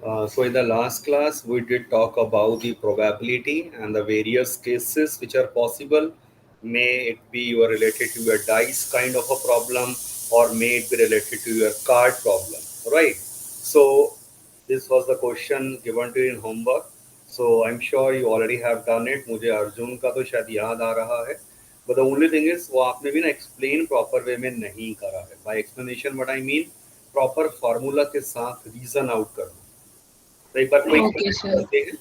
So in the last class, we did talk about the probability and the various cases which are possible. May it be you are related to your dice kind of a problem, or may it be related to your card problem, right? So this was the question given to you in homework. So I'm sure you already have done it. मुझे अर्जुन का तो शायद याद आ रहा है. But the only thing is वो आपने भी ना explain proper way में नहीं करा है. By explanation what I mean, proper formula के साथ reason out करना. तो एक बार क्विक Okay, sir. करते हैं.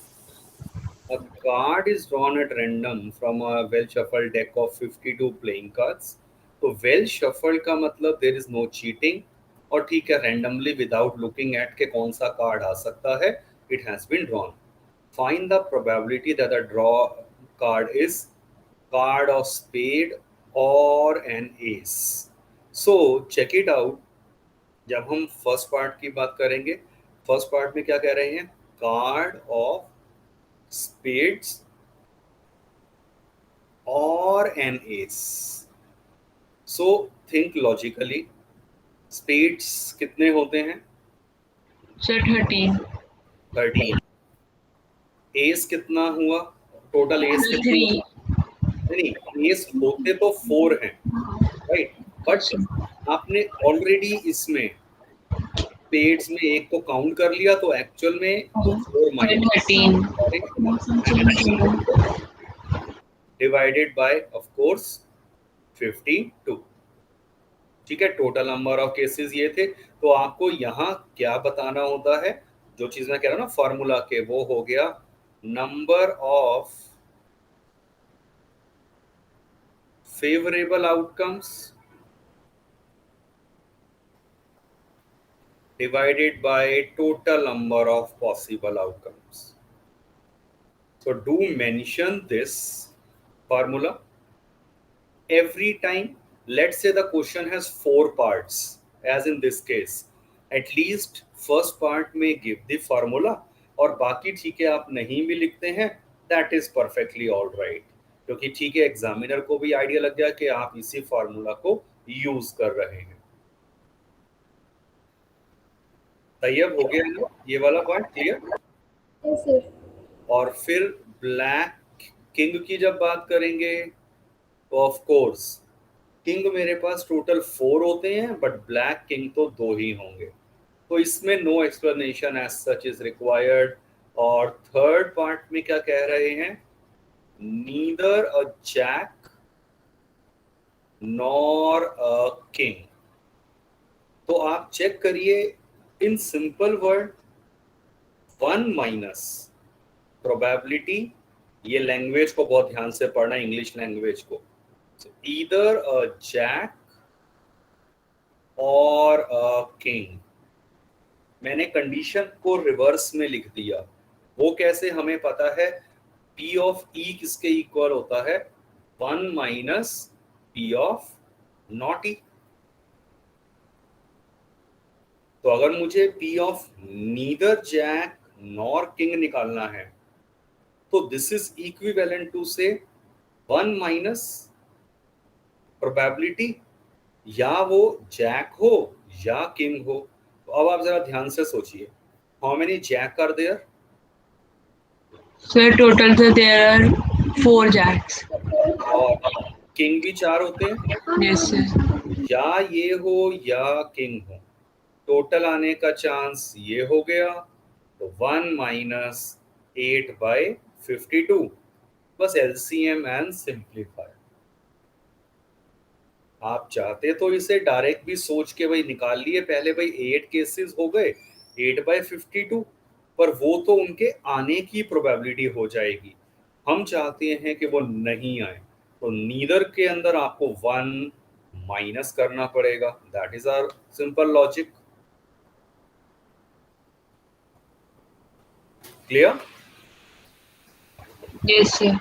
A card is drawn at random from a well shuffled deck of 52 playing cards. तो well shuffled का मतलब there is no cheating, और ठीक है randomly without looking at के कौन सा कार्ड आ सकता है, it has been drawn. Find the probability that the draw card is card of spade or an ace. So check it out. जब हम फर्स्ट पार्ट की बात करेंगे, फर्स्ट पार्ट में क्या कह रहे हैं, कार्ड ऑफ स्पेड्स और an ace. So think logically, spades कितने होते हैं, Sir, 13. 13. एस कितना हुआ, टोटल एस कितने 3. हुआ? नहीं, एस होते तो 4 हैं, राइट. बट आपने ऑलरेडी इसमें स्पेड्स में एक को काउंट कर लिया, तो एक्चुअल में 4 minus 13. Divided by of course 52. ठीक है, टोटल नंबर ऑफ केसेस ये थे. तो आपको यहाँ क्या बताना होता है, जो चीज मैं कह रहा हूँ ना फॉर्मूला के, वो हो गया number of favourable outcomes divided by total number of possible outcomes. So do mention this formula every time. Let's say the question has 4 parts, as in this case. At least first part में give the formula, और बाकी ठीक है आप नहीं भी लिखते हैं, that is perfectly all right. क्योंकि ठीक है एग्जामिनर को भी आइडिया लग जाए कि आप इसी फॉर्मूला को यूज कर रहे हैं. तैयार हो गया ना ये वाला पार्ट, क्लियर? Yes, sir. और फिर ब्लैक किंग की जब बात करेंगे, तो ऑफ कोर्स किंग मेरे पास टोटल 4 होते हैं, बट ब्लैक किंग तो 2 ही होंगे, तो इसमें no explanation as such is required. और थर्ड पार्ट में क्या कह रहे हैं, neither a jack nor a king. तो आप चेक करिए in simple word, 1 minus probability, ये लैंग्वेज को बहुत ध्यान से पढ़ना, इंग्लिश लैंग्वेज को. ईदर अ जैक और अ किंग. मैंने कंडीशन को रिवर्स में लिख दिया. वो कैसे, हमें पता है P ऑफ E किसके इक्वल होता है, 1 minus P of not E. तो अगर मुझे P of neither jack nor king निकालना है, तो दिस इज इक्विवेलेंट टू से 1 माइनस प्रोबेबिलिटी, या वो जैक हो या किंग हो. तो अब आप जरा ध्यान से सोचिए, how many jack are there? Sir, total there are 4 jacks. और किंग भी 4 होते हैं. Yes, sir. या ये हो या किंग हो, टोटल आने का चांस ये हो गया. तो 1 माइनस 8/52. बस एलसीएम एंड सिंप्लीफाई. आप चाहते तो इसे डायरेक्ट भी सोच के भाई निकाल लिए, पहले भाई 8 केसेस हो गए 8/52, पर वो तो उनके आने की प्रोबेबिलिटी हो जाएगी. हम चाहते हैं कि वो नहीं आए, तो नीदर के अंदर आपको 1 माइनस करना पड़ेगा. That is our simple logic. Clear? Yes, sir.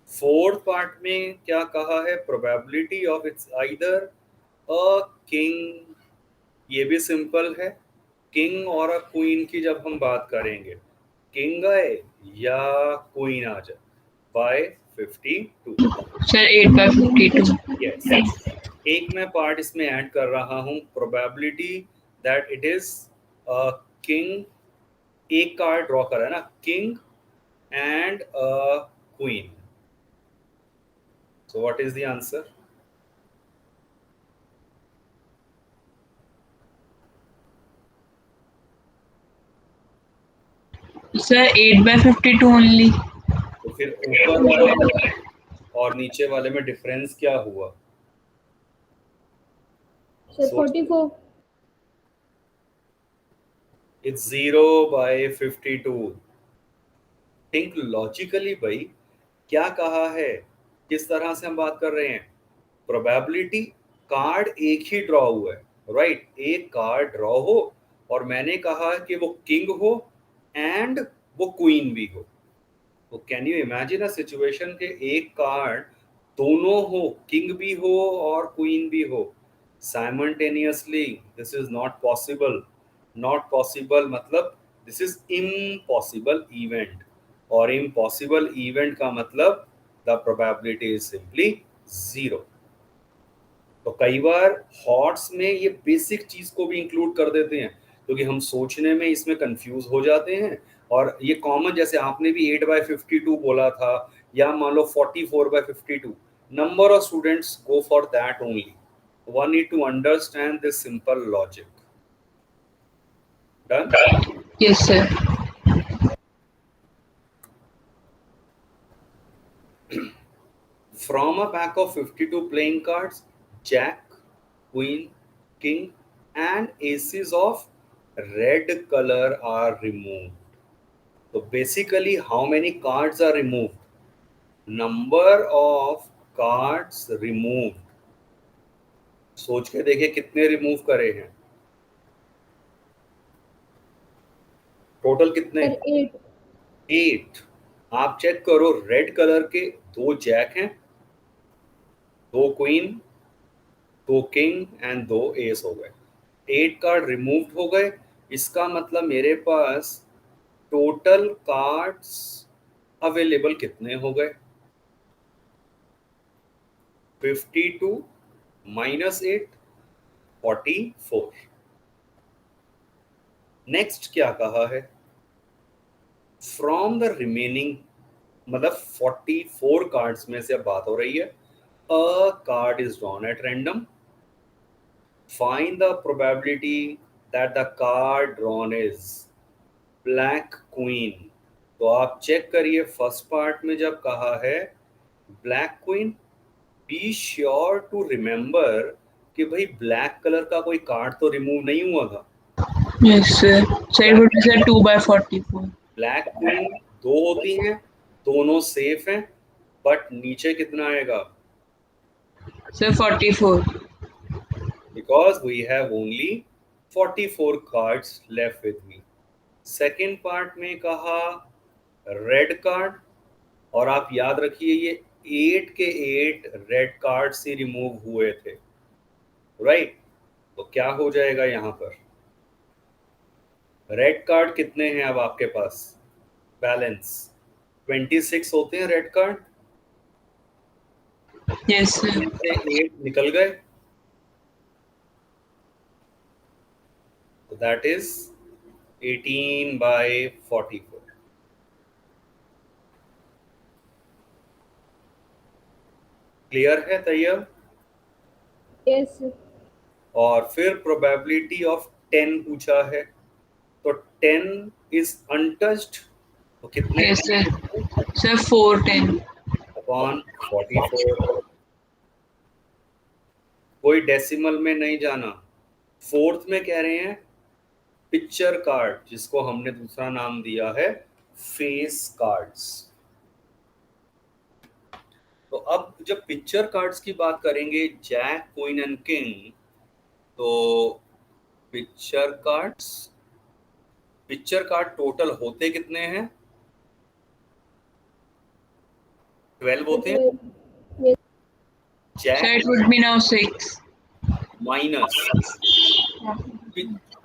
Fourth part में क्या कहा है, probability of it's either a king. ये भी सिंपल है. किंग और अ क्वीन की जब हम बात करेंगे, किंग आए या क्वीन आ जाए, बाय 52. Sir, 8/52. यस. एक मैं पार्ट इसमें ऐड कर रहा हूं, probability that it is king, एक कार्ड ड्रॉ करा है ना, king and queen. So what is the answer? Sir, 8/52 only. तो फिर ऊपर वाले और नीचे वाले में डिफरेंस क्या हुआ? Sir, सोच, 44. इट्स 0/52. थिंक लॉजिकली भाई, क्या कहा है, किस तरह से हम बात कर रहे हैं? प्रोबेबिलिटी, कार्ड एक ही ड्रॉ हुआ है, राइट? एक कार्ड ड्रॉ हो और मैंने कहा कि वो किंग हो एंड वो क्वीन भी हो. तो can you imagine a situation के एक कार्ड दोनों हो, किंग भी हो और क्वीन भी हो simultaneously? This is not possible. Not possible मतलब दिस इज इम्पॉसिबल इवेंट, और इम्पॉसिबल इवेंट का मतलब the probability is simply zero. तो कई बार हॉट्स में ये बेसिक चीज को भी इंक्लूड कर देते हैं क्योंकि हम सोचने में इसमें कंफ्यूज हो जाते हैं. और ये कॉमन, जैसे आपने भी 8/52 बोला था, या मान लो 44/52, number of students go for that only. One need to understand this simple logic. Done? Yes, sir. From a pack of 52 playing cards, Jack, Queen, King, and aces of red color are removed. So basically, how many cards are removed? Number of cards removed. सोच के देखिए कितने remove करे हैं, total कितने? Sir, 8. 8. आप check करो, red colour के 2 जैक हैं, 2 क्वीन, 2 किंग एंड 2 एस हो गए. 8 कार्ड रिमूव्ड हो गए. इसका मतलब मेरे पास टोटल कार्ड्स अवेलेबल कितने हो गए? 52 माइनस 8, 44. नेक्स्ट क्या कहा है? फ्रॉम द रिमेनिंग, मतलब 44 कार्ड्स में से अब बात हो रही है. अ card is drawn at random. Find the probability that the card drawn is black queen. तो आप चेक करिए, फर्स्ट पार्ट में जब कहा है black queen, be sure to remember कि भाई ब्लैक कलर का कोई कार्ड तो रिमूव नहीं हुआ था. Yes, sir. So it would be, sir, 2/44. Black queen 2 होती हैं, दोनों सेफ हैं, बट नीचे कितना आएगा? Sir, 44. Because we have only 44 cards left with me. Second part में कहा रेड कार्ड, और आप याद रखिए ये 8 के 8 रेड कार्ड से रिमूव हुए थे, राइट? तो क्या हो जाएगा यहाँ पर? रेड कार्ड कितने हैं अब आपके पास? बैलेंस 26 होते हैं रेड कार्ड. Yes, sir. से 8 निकल गए, तो दैट इज 18/44. क्लियर है तैयार? Yes, sir. और फिर प्रोबेबिलिटी ऑफ 10 पूछा है, तो 10 इज अनटच्ड. तो कितने Yes, sir. Sir, 410. अपॉन 44? कोई डेसिमल में नहीं जाना. फोर्थ में कह रहे हैं पिक्चर कार्ड, जिसको हमने दूसरा नाम दिया है फेस कार्ड्स. तो अब जब पिक्चर कार्ड्स की बात करेंगे, जैक, क्वीन एंड किंग, तो पिक्चर कार्ड टोटल होते कितने हैं? 12 होते हैं. 12. Yes. Sir, jack it would be now 6. Minus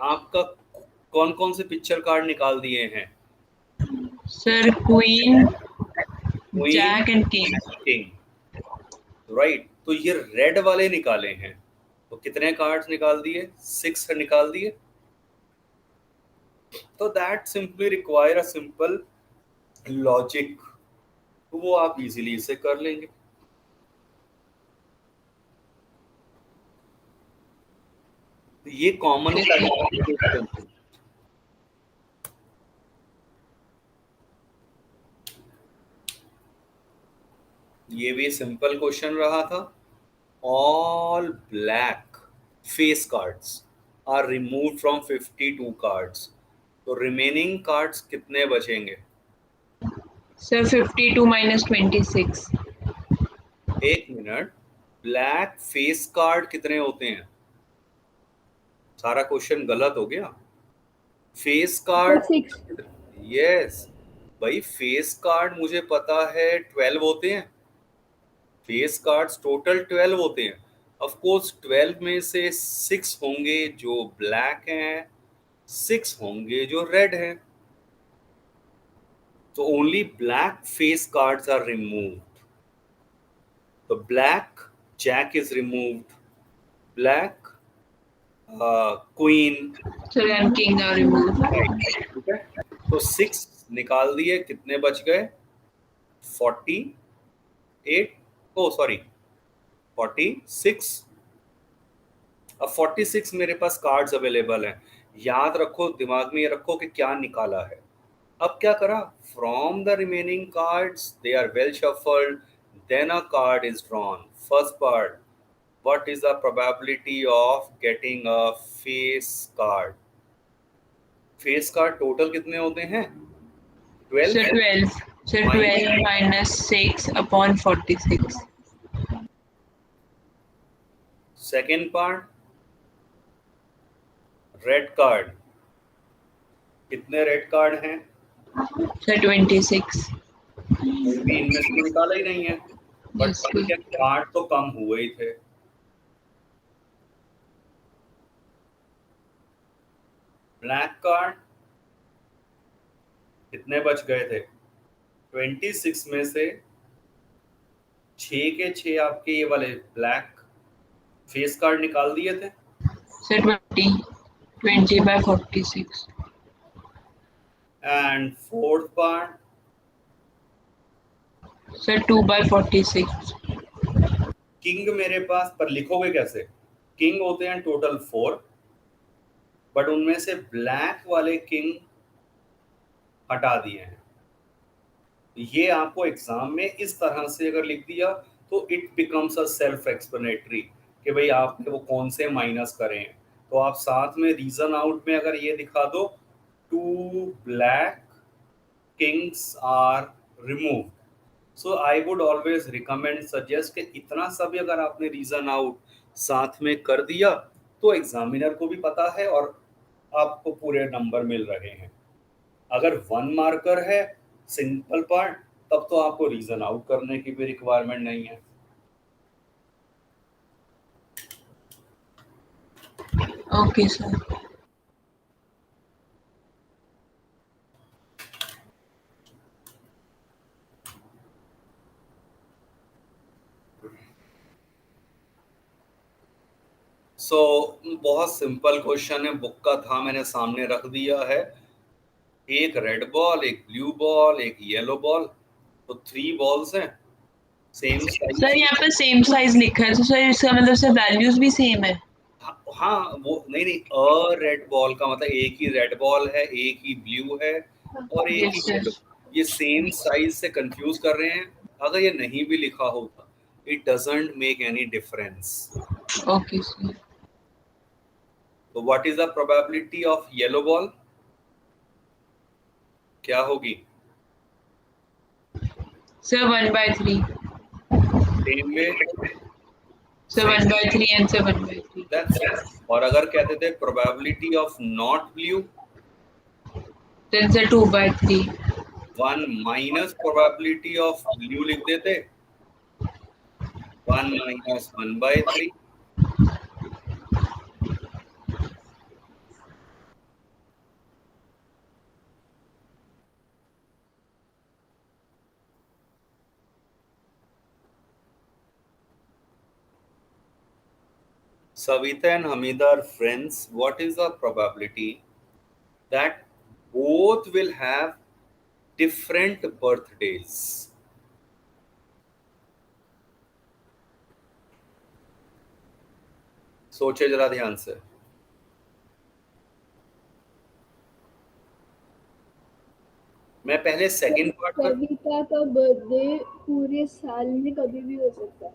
आपका कौन कौन से पिक्चर कार्ड निकाल दिए हैं? Sir, Queen, queen, Jack and King. King, right? तो ये रेड वाले निकाले हैं, तो कितने कार्ड्स निकाल दिए? 6 निकाल दिए. तो that simply require a simple logic, तो वो आप इजीली इसे कर लेंगे। तो ये कॉमन टाइप, ये भी सिंपल क्वेश्चन रहा था। All black face cards are remove from 52 cards, तो रिमेनिंग कार्ड्स कितने बचेंगे? Sir 52 minus 26. एक मिनट, ब्लैक फेस कार्ड कितने होते हैं? सारा क्वेश्चन गलत हो गया। Face Sir, card, 6. यस भाई, फेस कार्ड मुझे पता है 12 होते हैं। फेस कार्ड्स टोटल 12 होते हैं। ऑफ कोर्स 12 में से 6 होंगे जो ब्लैक हैं, 6 होंगे जो रेड हैं। तो only black face cards are removed. तो black jack is removed, black queen, Sir, and king are removed. ठीक है। तो 6 निकाल दिए, कितने बच गए? 48, ओ सॉरी 46। अब 46 मेरे पास कार्ड्स अवेलेबल हैं। याद रखो, दिमाग में ये रखो कि क्या निकाला है। अब क्या करा? From the remaining cards they are well shuffled, then a card is drawn. First part, what is the probability of getting a face card? Face card total कितने होते हैं? Sir, 12। 12. Sir, 12 minus 6 upon 46. Second part, red card, कितने red card हैं? Sir, 26. भी इनमें से तो निकाला ही नहीं है, बट Yes, sir. कार्ड तो कम हुए ही थे। ब्लैक कार्ड कितने बच गए थे? 26 में से 6 के 6 आपके ये वाले ब्लैक फेस कार्ड निकाल दिए थे। Sir, 20. 20 by 46. And fourth part, Sir, 2 by 46. King मेरे पास, पर लिखोगे कैसे? किंग होते हैं टोटल 4, बट उनमें से ब्लैक वाले किंग हटा दिए हैं। ये आपको एग्जाम में इस तरह से अगर लिख दिया तो it becomes a self explanatory कि भाई आपने वो कौन से माइनस करें हैं। तो आप साथ में रीजन आउट में अगर ये दिखा दो, 2 black kings are removed. So I would always recommend suggest कि इतना सा भी अगर आपने रीजन आउट साथ में कर दिया तो एग्जामिनर को भी पता है और आपको पूरे नंबर मिल रहे हैं। अगर 1 मार्कर है सिंपल पार्ट, तब तो आपको रीजन आउट करने की भी रिक्वायरमेंट नहीं है। Okay, sir. सो बहुत सिंपल क्वेश्चन है, बुक का था, मैंने सामने रख दिया है। एक रेड बॉल, एक ब्लू बॉल, एक येलो बॉल, तो 3 बॉल्स हैं सेम सर साइज। यहाँ पे सेम साइज लिखा है तो सर इसका मतलब सर वैल्यूज भी सेम है। हाँ वो नहीं नहीं, अ रेड बॉल का मतलब एक ही रेड बॉल है, एक ही ब्लू है और एक ही यस सर। येलो। ये सेम साइज से कंफ्यूज कर रहे हैं। अगर ये नहीं भी लिखा होता, it doesn't make any difference. Okay sir. तो what is the probability of yellow ball? क्या होगी? Sir 1/3। Same way, sir 1/3 and sir 1/3। That's it. और अगर कहते थे probability of not blue, then sir 2/3। 1 minus probability of blue लिख देते, 1 minus 1/3। Savita and Hamida are friends. What is the probability that both will have different birthdays. सोचे जरा ध्यान से। मैं पहले सेकंड पार्ट पर कविता का बर्थडे पूरे साल में कभी भी हो सकता है।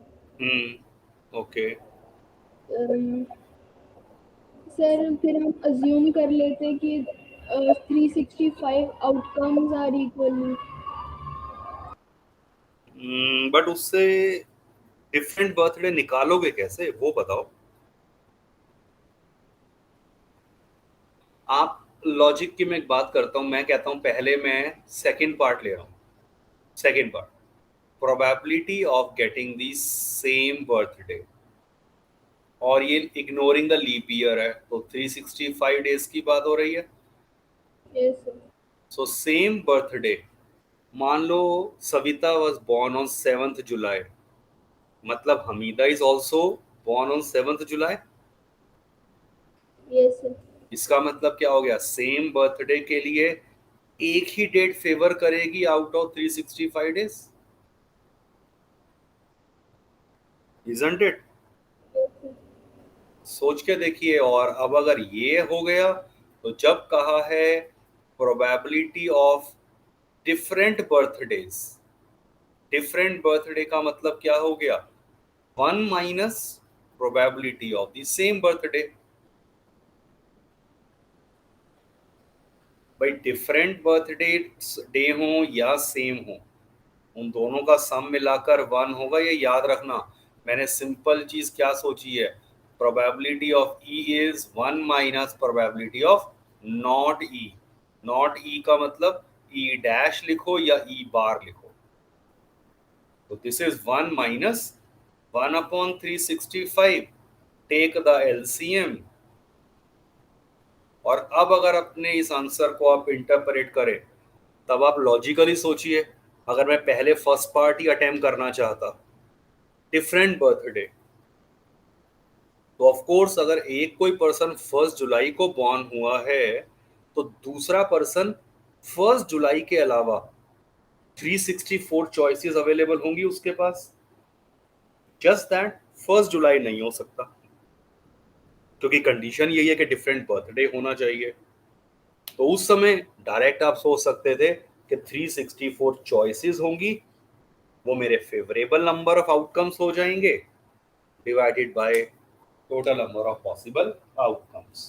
ओके सर फिर हम अज्यूम कर लेते कि 365 आउटकम्स आर इक्वली। बट उससे डिफरेंट बर्थडे निकालोगे कैसे वो बताओ। आप लॉजिक की मैं एक बात करता हूं, मैं कहता हूं पहले मैं सेकंड पार्ट ले रहा हूं। Second part, probability of getting the same birthday, और ये इग्नोरिंग द लीप ईयर है, तो 365 डेज की बात हो रही है। Yes sir. So same birthday, मान लो Savita was born on 7th July, मतलब Hamida is also born on 7th July. Yes sir. इसका मतलब क्या हो गया, सेम बर्थडे के लिए एक ही डेट फेवर करेगी out of 365 days, isn't it. सोच के देखिए। और अब अगर ये हो गया तो जब कहा है probability of different birthdays, different birthday का मतलब क्या हो गया, 1 minus probability of the same birthday. भाई डिफरेंट बर्थडे डे हो या सेम हो, उन दोनों का सम मिलाकर 1 होगा, ये याद रखना। मैंने सिंपल चीज क्या सोची है, probability of E is 1 minus probability of not E. Not E का मतलब ई डैश लिखो या ई बार लिखो, तो this is 1 minus 1 upon 365, take the LCM. और अब अगर अपने इस आंसर को आप इंटरप्रेट करें, तब आप लॉजिकली सोचिए, अगर मैं पहले फर्स्ट पार्ट ही अटेम्प्ट करना चाहता, डिफरेंट बर्थडे, तो ऑफ कोर्स अगर एक कोई पर्सन 1 जुलाई को बॉर्न हुआ है, तो दूसरा पर्सन 1 जुलाई के अलावा 364 चॉइसेस अवेलेबल होंगी उसके पास। जस्ट दैट 1 जुलाई नहीं हो सकता, क्योंकि कंडीशन यही है कि डिफरेंट बर्थडे होना चाहिए। तो उस समय डायरेक्ट आप सोच सकते थे कि 364 चॉइसेस होंगी, वो मेरे फेवरेबल नंबर ऑफ आउटकम्स हो जाएंगे, divided by total number of possible outcomes.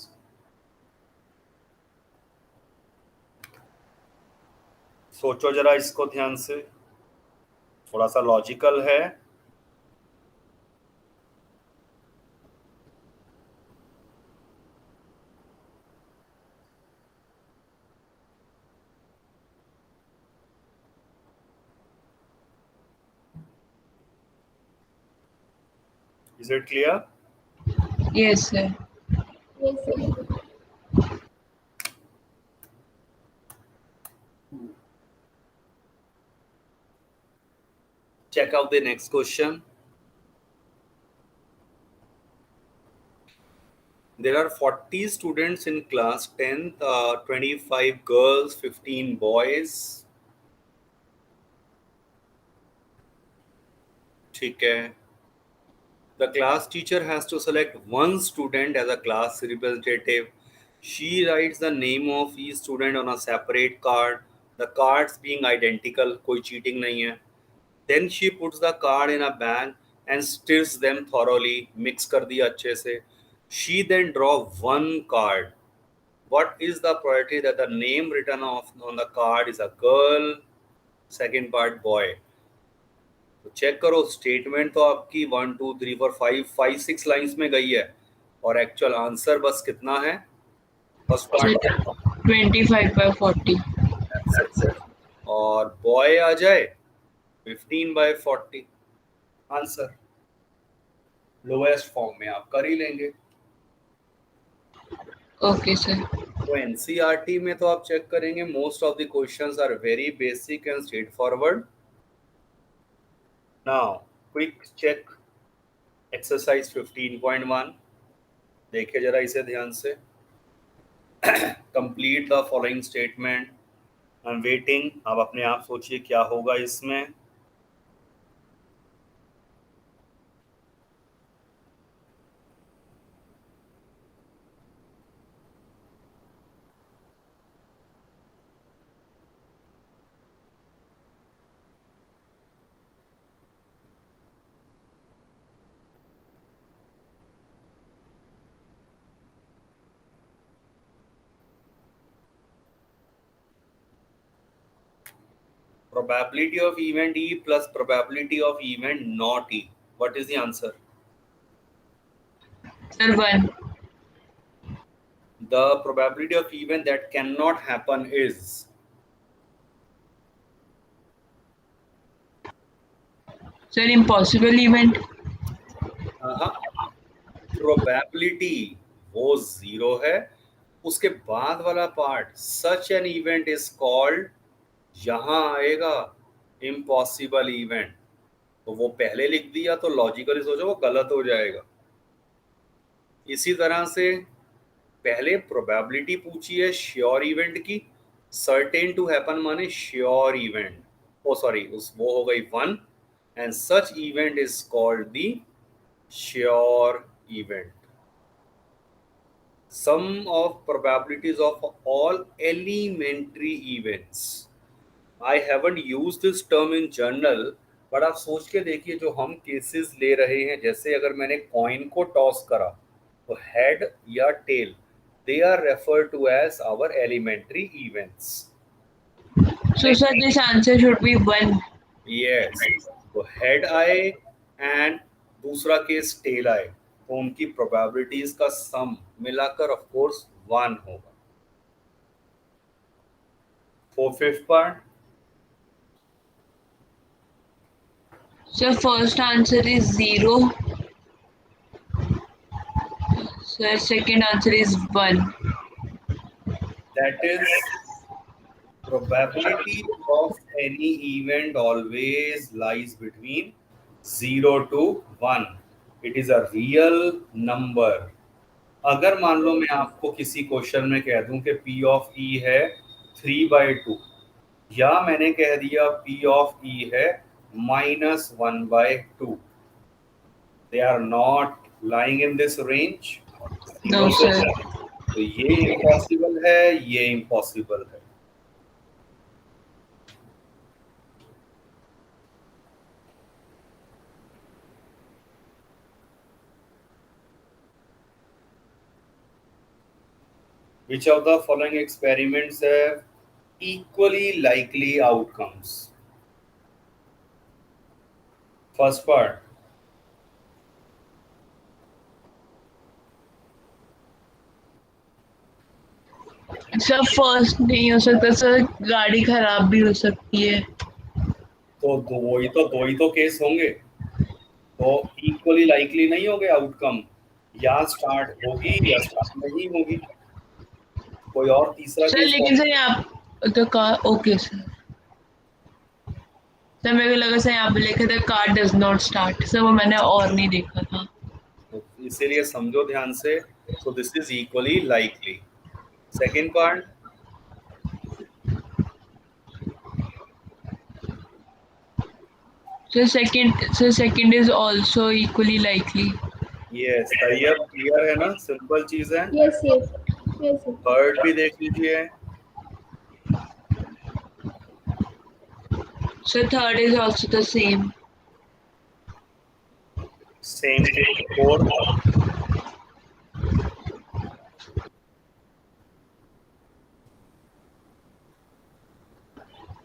सोचो जरा इसको ध्यान से, थोड़ा सा लॉजिकल है। Is it clear? Yes, sir. Yes sir. Check out the next question. There are 40 students in class 10th, 25 girls, 15 boys. ठीक है। The class teacher has to select one student as a class representative. She writes the name of each student on a separate card, the cards being identical, कोई cheating नहीं है। Then she puts the card in a bag and stirs them thoroughly, mix कर दिया अच्छे से। She then draw one card. What is the probability that the name written on the card is a girl? Second part, boy. तो check करो, statement तो आपकी 1 2 3 4 5 5 6 lines में गई है, और एक्चुअल आंसर बस कितना है, फर्स्ट Sir, पार्ट 25 by 40. और बॉय आ जाए 15/40। आंसर लोएस्ट फॉर्म में आप कर ही लेंगे। Okay, sir. तो एनसीईआरटी में तो आप चेक करेंगे, most of the questions are very basic and straightforward. Now quick check exercise 15.1, देखिए जरा इसे ध्यान से। Complete the following statement. I am waiting. आप अपने आप सोचिए क्या होगा इसमें। Probability of event E plus probability of event not E. What is the answer? Sir, 1. The probability of event that cannot happen is Sir, impossible event. Probability वो 0 है। उसके बाद वाला part such an event is called, यहां आएगा impossible event. तो वो पहले लिख दिया तो लॉजिकली सोचो वो गलत हो जाएगा। इसी तरह से पहले प्रोबेबिलिटी पूछी है श्योर इवेंट की, सर्टेन टू हैपन माने श्योर इवेंट, ओ सॉरी उस वो हो गई 1, and such event is called the sure event. Sum of probabilities of all elementary events. I haven't used this term in general, but आप सोच के देखिए जो हम केसेस ले रहे हैं, जैसे अगर मैंने कॉइन को टॉस करा तो हेड या tail, they are refer to as our elementary events. So, sir, this answer should be 1. Yes, तो हेड आए एंड दूसरा केस टेल आए तो उनकी प्रोबेबिलिटीज का सम मिलाकर ऑफ कोर्स 1 होगा। For fifth part, Sir, first answer is 0. Sir, second answer is 1. that is probability of any event always lies between 0 to 1. It is a real number. अगर मान लो मैं आपको किसी क्वेश्चन में कह दूं कि P of E है 3/2, या मैंने कह दिया P of E है -1/2, they are not lying in this range. No, sir. तो ये इम्पॉसिबल है, ये इम्पॉसिबल है। Which of the following experiments have equally likely outcomes? First part, sir first नहीं हो सकता सर, गाड़ी खराब भी हो सकती है। तो दो ही तो केस होंगे, तो इक्वली लाइकली नहीं होंगे आउटकम, या स्टार्ट होगी या स्टार्ट नहीं होगी। कोई और तीसरा सर केस लेकिन सर यहाँ तो कार, ओके सर। सर मेरे को लगा सर यहाँ पे लिखा था car does not start, sir वो मैंने और नहीं देखा था। तो इसीलिए समझो ध्यान से। So this is equally likely. Second part, sir second is also equally likely. Yes, अब क्लियर है ना, सिंपल चीज है। Yes, yes, yes, yes. Third भी देख लीजिए। Sir third is also the same. Same thing fourth,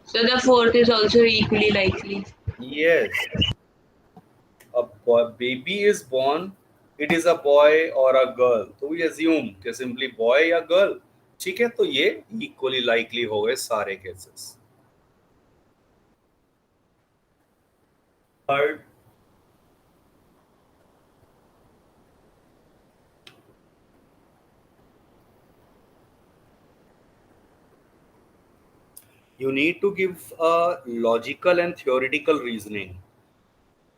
So the fourth is also equally likely. yes, a baby is born, it is a boy or a girl, तो we assume कि simply boy या girl, ठीक है, तो ये equally likely हो गए सारे cases. Third, you need to give a logical and theoretical reasoning.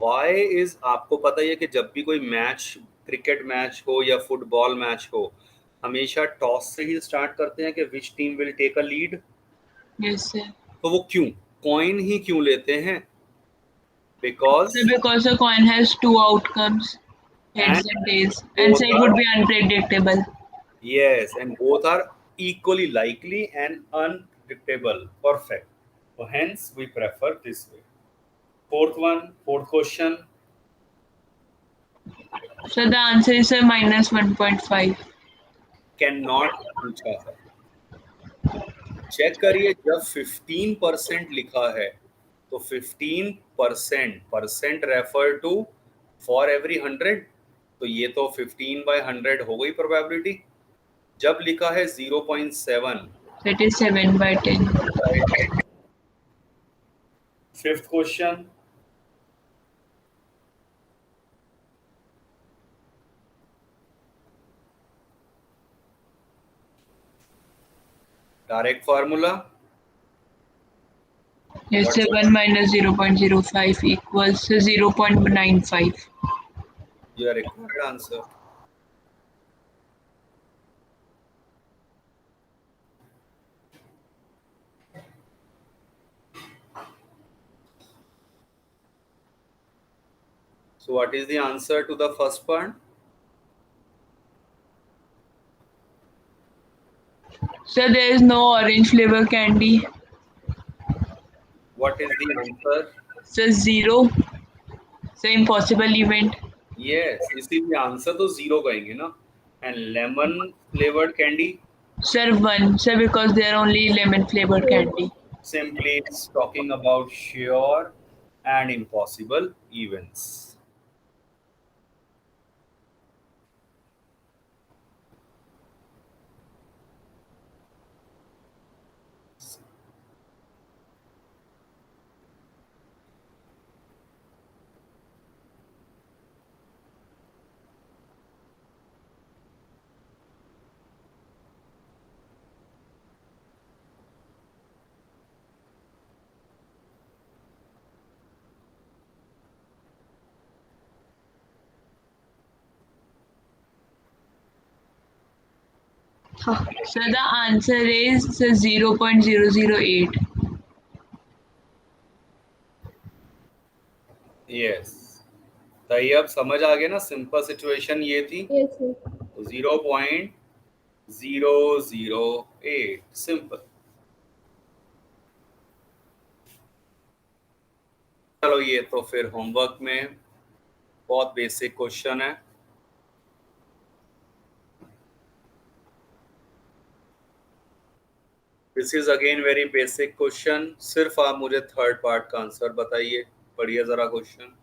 Why is, आपको पता ही है कि जब भी कोई मैच, क्रिकेट मैच हो या फुटबॉल मैच हो, हमेशा टॉस से ही स्टार्ट करते हैं कि which team will take a lead, Yes, sir. तो वो क्यों, कॉइन ही क्यों लेते हैं? Because So because the coin has two outcomes, heads and and tails, and both so it are, would be unpredictable. yes, and both are equally likely and unpredictable. Perfect. So hence we prefer this way. Fourth question. So the answer is a minus 1.5. Can not पूछा है। Check करिए, जब 15% लिखा है तो 15% percent refer to for every 100, तो ये तो 15/100 हो गई प्रोबेबिलिटी। जब लिखा है 0.7, So it is 7/10. Fifth question. Direct formula, Yes, What's sir. 1 minus 0.05 equals 0.95. your required answer? So what is the answer to the first part? So there is no orange flavor candy. What is the answer? So 0. So impossible event. Yes, इसीलिए answer तो zero कहेंगे ना। And lemon flavoured candy, Sir 1. So because there are only lemon flavored candy. simply it's talking about sure and impossible events. So the answer is 0.008. Yes, तो ये अब समझ आ गया ना, सिंपल सिचुएशन ये थी। Yes, sir. तो 0.008 सिंपल। चलो, ये तो फिर होमवर्क में बहुत बेसिक क्वेश्चन है। This is again very basic question. सिर्फ आप मुझे थर्ड पार्ट का आंसर बताइए। पढ़िए जरा question.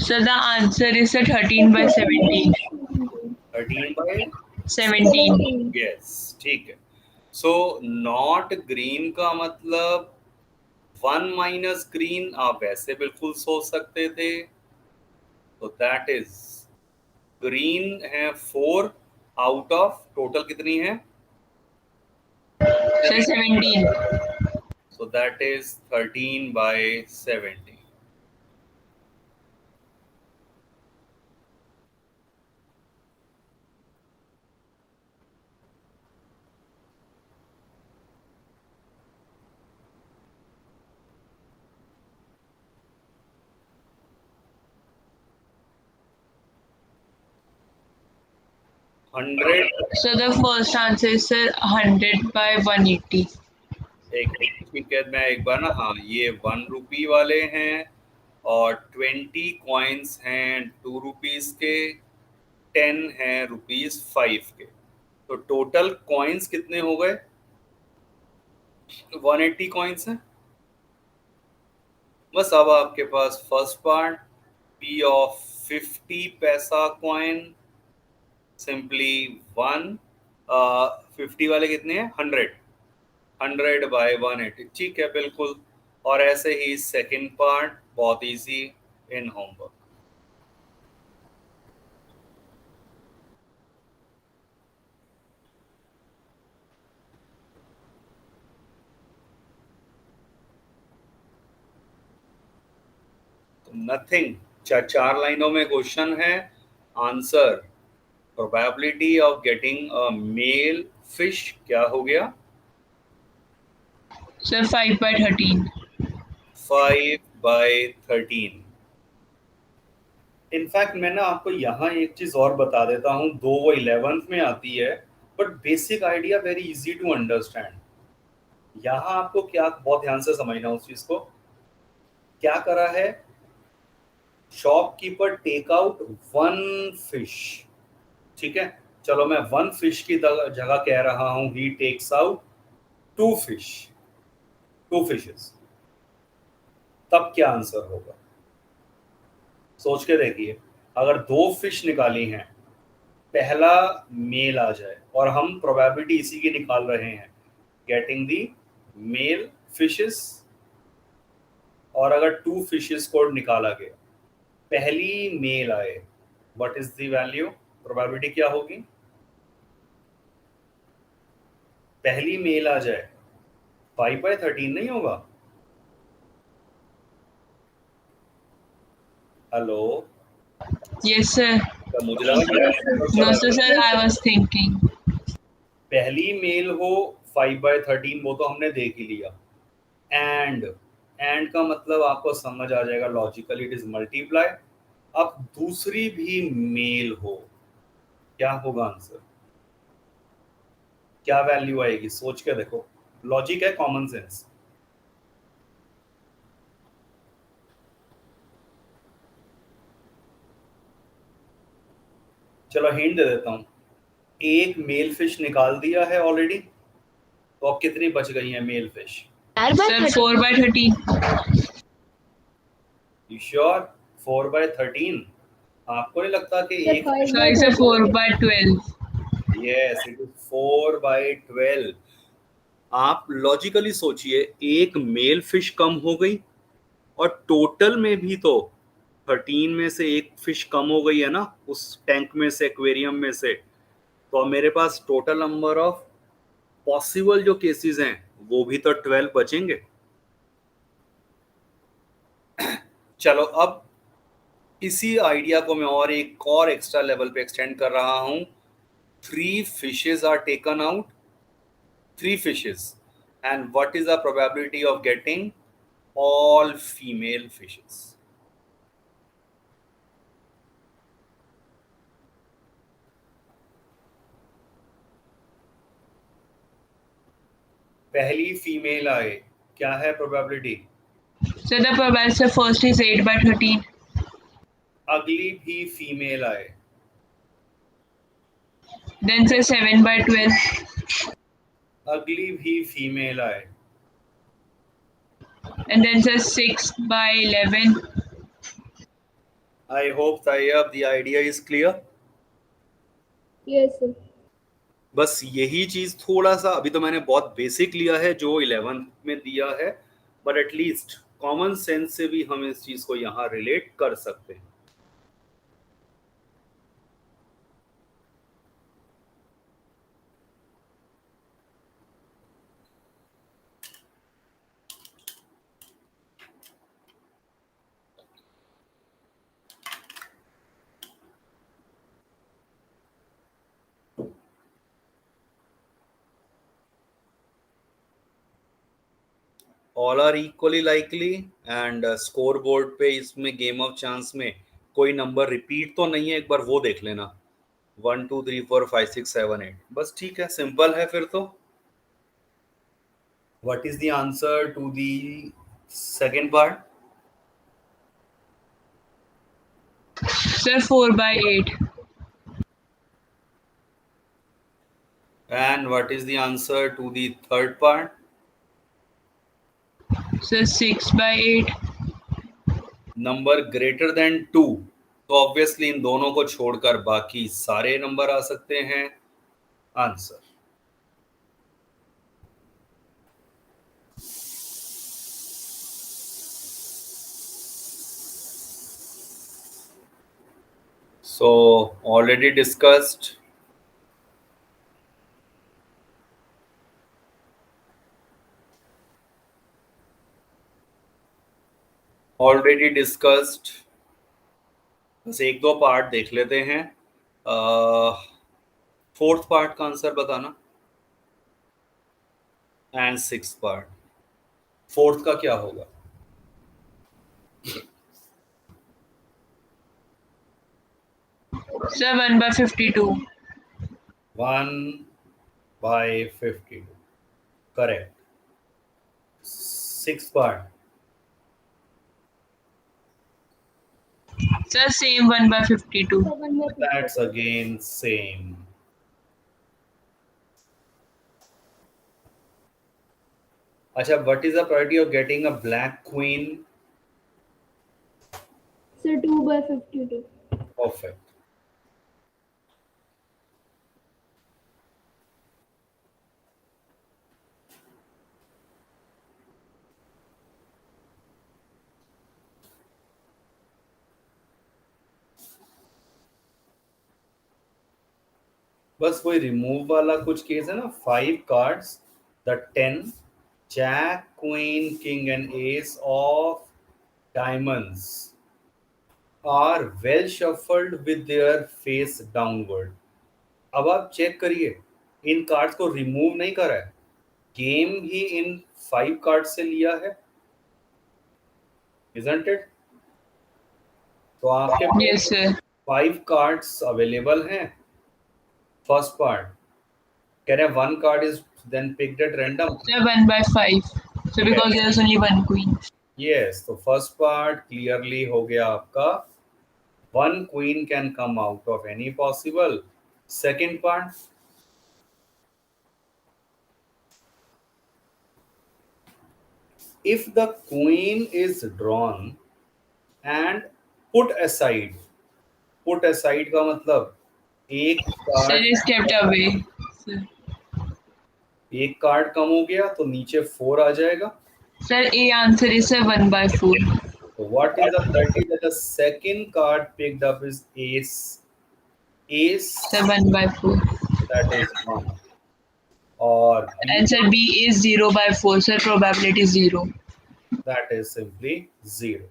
So the answer is 13/17. 13/17, 17. Yes, ठीक है। सो नॉट ग्रीन का मतलब 1 माइनस ग्रीन, आप ऐसे बिल्कुल सोच सकते थे। तो दैट इज, ग्रीन है 4 आउट ऑफ टोटल कितनी है? So 17. So that is 13/17। 100, So the first answer is 100/180. एक ठीक है, मैं एक बार ना, हाँ, ये 1 रुपी वाले हैं और 20 कॉइन्स हैं 2 रुपीज के, 10 हैं ₹5 के। तो टोटल कॉइन्स कितने हो गए? 180 कॉइन्स हैं। बस अब आपके पास फर्स्ट पार्ट, P ऑफ 50 पैसा कॉइन, सिंपली 1, 50 वाले कितने हैं? 100/180, ठीक है, बिल्कुल। और ऐसे ही सेकंड पार्ट बहुत इजी इन होमवर्क। नथिंग। चार लाइनों में क्वेश्चन है, answer probability of getting a male fish क्या हो गया? सर 5/13। 5/13। इनफैक्ट मैं ना आपको यहाँ एक चीज और बता देता हूँ, दो वो 11th में आती है, but basic idea very easy to understand. यहाँ आपको क्या बहुत ध्यान से समझना उस चीज को, क्या करा है, शॉपकीपर टेक आउट 1 फिश, ठीक है, चलो मैं 1 फिश की जगह कह रहा हूं ही टेक्स आउट 2 फिश, 2 फिशेस, तब क्या आंसर होगा? सोच के देखिए, अगर 2 फिश निकाली हैं, पहला मेल आ जाए, और हम प्रोबेबिलिटी इसी की निकाल रहे हैं, गेटिंग दी मेल फिशेस, और अगर 2 फिशेस को निकाला गया, पहली मेल आए, what is the value, probability क्या होगी? पहली मेल आ जाए, 5/13 नहीं होगा? Hello, yes sir. तो मुझे लगा no sir, I was thinking. पहली मेल हो 5/13, वो तो हमने देख ही लिया। एंड का मतलब आपको समझ आ जाएगा लॉजिकली, इट इज मल्टीप्लाई। अब दूसरी भी मेल हो, क्या होगा आंसर, क्या वैल्यू आएगी? सोच के देखो, लॉजिक है, कॉमन सेंस। चलो हिंट दे देता हूं, एक मेल फिश निकाल दिया है ऑलरेडी, तो अब कितनी बच गई है male fish? Sir 4/13। You sure? 4/13? आपको नहीं लगता कि सर एक fish sorry sir, 4/12। Yes, it is 4/12। आप लॉजिकली सोचिए, एक मेल फिश कम हो गई, और टोटल में भी तो 13 में से एक फिश कम हो गई है ना, उस टैंक में से, एक्वेरियम में से। तो अब मेरे पास टोटल नंबर ऑफ पॉसिबल जो केसेस हैं, वो भी तो 12 बचेंगे। चलो अब इसी आइडिया को मैं और एक और एक्स्ट्रा लेवल पे एक्सटेंड कर रहा हूं। 3 fishes are taken out, 3 fishes, and what is the probability of getting all female fishes? पहली फीमेल आए, क्या है probability? Sir the probability first is 8/13। अगली भी फीमेल आए, देन सर 7/12। अगली भी फीमेल आए, and then sir 6/11। I hope Tayyab the idea is clear. Yes sir. बस यही चीज थोड़ा सा, अभी तो मैंने बहुत बेसिक लिया है जो 11th में दिया है, बट एटलीस्ट कॉमन सेंस से भी हम इस चीज को यहाँ रिलेट कर सकते हैं। All are equally likely, and scoreboard पे इसमें गेम ऑफ चांस में कोई नंबर रिपीट तो नहीं है, एक बार वो देख लेना, 1 2 3 4 5 6 7 8, बस ठीक है, सिंपल है फिर तो। What is the answer to the second part? Sir 4/8। And what is the answer to the third part? Sir 6/8। Number greater than 2, तो ऑब्वियसली इन दोनों को छोड़कर बाकी सारे नंबर आ सकते हैं answer. So already discussed, already discussed बस एक दो पार्ट देख लेते हैं। फोर्थ पार्ट का आंसर बताना एंड सिक्स पार्ट। फोर्थ का क्या होगा? Sir 1/52। 1/52 correct. Six part. Sir same 1/52। So 1/52. That's again same. अच्छा, what is the probability of getting a black queen? So 2/52. Perfect. बस वही रिमूव वाला कुछ केस है ना। 5 cards, the 10, jack queen king and ace of diamonds are well shuffled with their face downward. अब आप check करिए, इन कार्ड्स को रिमूव नहीं करा है, गेम ही इन 5 कार्ड से लिया है, इजंट इट? तो आपके यस सर। 5 कार्ड्स अवेलेबल हैं। फर्स्ट पार्ट कह रहे हैं 1 card is then picked at random. Sir 1/5। So because there is only one queen. Yes, तो फर्स्ट पार्ट क्लियरली हो गया आपका, 1 queen can come out of any possible. Second part, if the queen is drawn and put aside, put aside का मतलब एक Sir card, is kept away. Sir, एक card कम हो गया तो नीचे 4 आ जाएगा। sir A answer is sir 1/4. So what is the probability that the second card picked up is ace? Ace, Sir 1/4. that is 1. Or B, And sir B is 0/4. Sir probability 0. that is simply 0.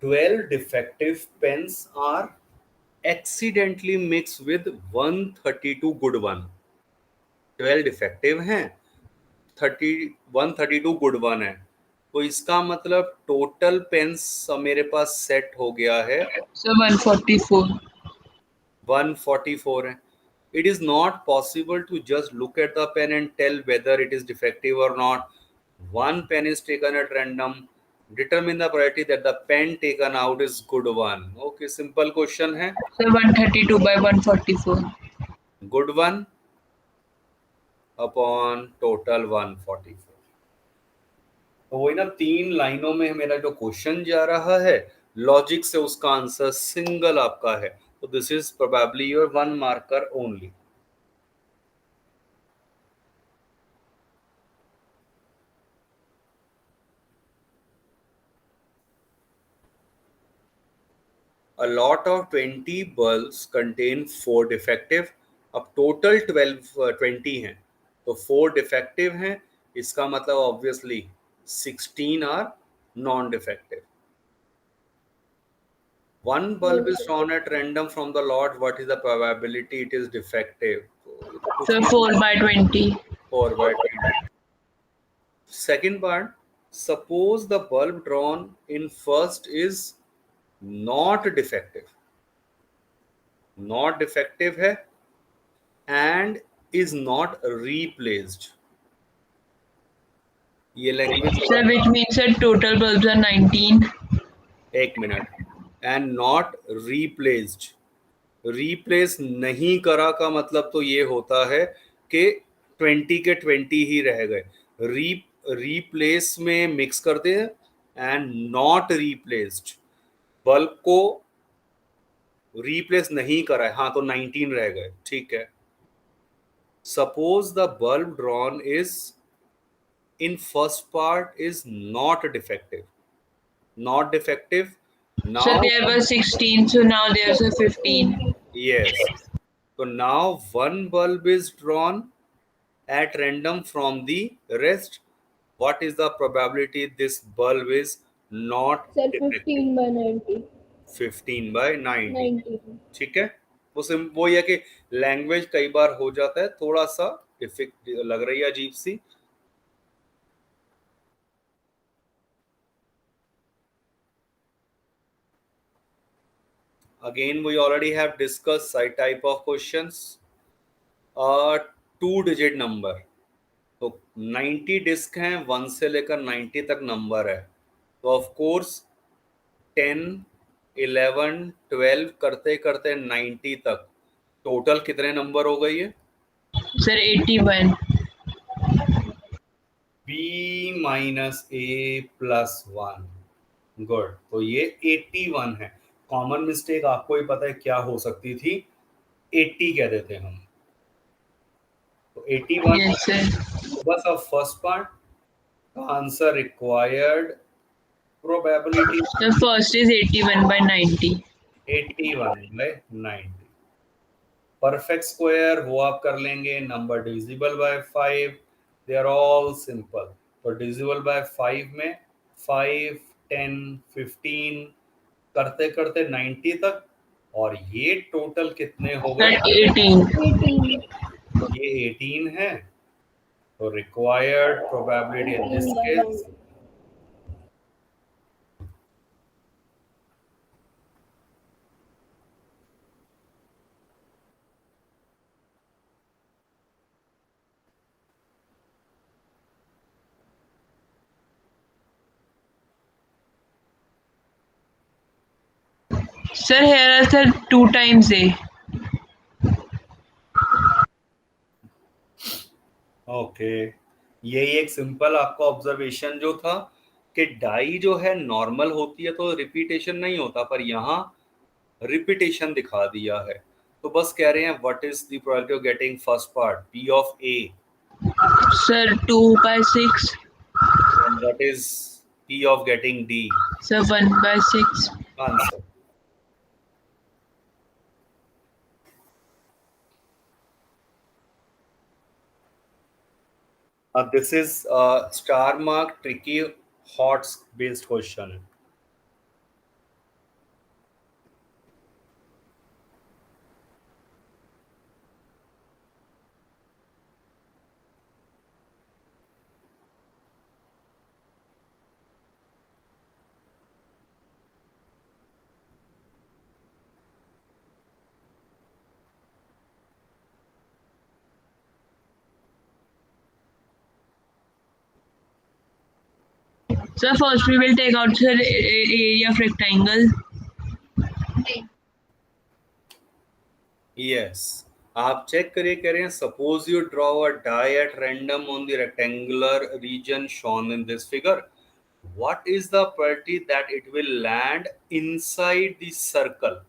12 defective pens are accidentally mixed with 132 good one. 12 defective हैं, 132 good one है, तो इसका मतलब total pens मेरे पास set हो गया है Sir 144. 144 है। It is not possible to just look at the pen and tell whether it is defective or not. One pen is taken at random. Determine the probability that the pen taken out is good one. Okay, simple question है। Sir 132/144. Good one upon total 144। तो वही ना, 3 लाइनों में मेरा जो question जा रहा है, लॉजिक से उसका आंसर सिंगल आपका है, तो this is probably your 1 marker only. A lot of 20 bulbs contain 4 defective। अब टोटल 20 हैं, तो 4 डिफेक्टिव हैं, इसका मतलब obviously 16 are non defective. One bulb is drawn at random from the lot. What is the probability it is defective? Sir 4/20. 4/20. Second part, suppose the bulb drawn in first is not defective. Not defective है and is not replaced. ये language, Sir which means sir total bulbs are 19. एक minute, and not replaced। Replace नहीं करा का मतलब तो ये होता है कि 20 के 20 ही रह गए। रिप्लेस में मिक्स कर दे एंड नॉट रिप्लेस्ड, बल्ब को रिप्लेस नहीं करा है, हाँ तो 19 रह गए, ठीक है। Suppose the bulb drawn is in first part is not defective So now, there was 16, so now there's a 15. yes, so now one bulb is drawn at random from the rest. What is the probability this bulb is not Sir, defective? 15 by 90. 15 by 90, 90. ठीक है। वो ये कि language कई बार हो जाता है थोड़ा सा इफेक्ट लग रही है अजीब सी। Again, we already have discussed side type of questions. 2 digit number, तो 90 डिस्क हैं, 1 से लेकर 90 तक नंबर है, तो ऑफ कोर्स 10, 11, 12 करते करते 90 तक टोटल कितने नंबर हो गई है? Sir, 81. b minus a plus 1, good, तो ये 81 है। कॉमन मिस्टेक आपको ही पता है क्या हो सकती थी, 80 कह देते हम, तो 81। Yes, sir. तो बस अब फर्स्ट पार्ट का answer required probability The first is 81 by 90. 81 by 90। Perfect square वो आप कर लेंगे, number divisible by 5, they are all simple. तो डिविजिबल बाय 5 में 5, 10, 15 करते करते 90 तक, और ये टोटल कितने हो Sir, गए? 18. 18. ये 18 है, तो required probability in this 18 by case 90. Sir, here are the 2 times A. Okay, यही एक सिंपल आपका ऑब्जर्वेशन जो था कि डाई जो है नॉर्मल होती है तो रिपीटेशन नहीं होता, पर यहाँ रिपीटेशन दिखा दिया है। तो बस कह रहे हैं what is the probability of getting first part p of a, Sir, 2 by 6. and what is p of getting d? Sir, 1 by 6. Answer. This is a star mark tricky HOTS based question. Sir, first we will take out the area of rectangle. Yes. आप check करिए, कह रहे हैं suppose you draw a die at random on the rectangular region shown in this figure, what is the probability that it will land inside the circle?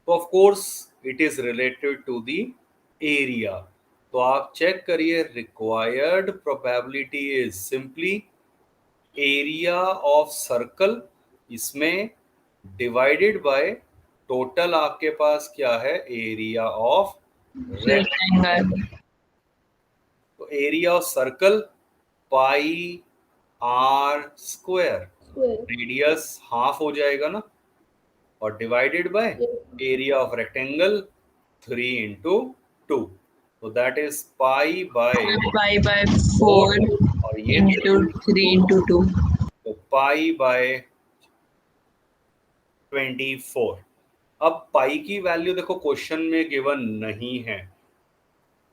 So of course it is related to the area. तो आप check करिए, required probability is simply area of circle, इसमें divided by total आपके पास क्या है, area of Rectangle. तो area of circle pi r square, Square. Radius half हो जाएगा ना, और divided by area of rectangle 3 into 2, तो that is pi by Pi by 4 और ये into 3 into 2. तो पाई बाय 24। अब पाई की वैल्यू देखो क्वेश्चन में गिवन नहीं है,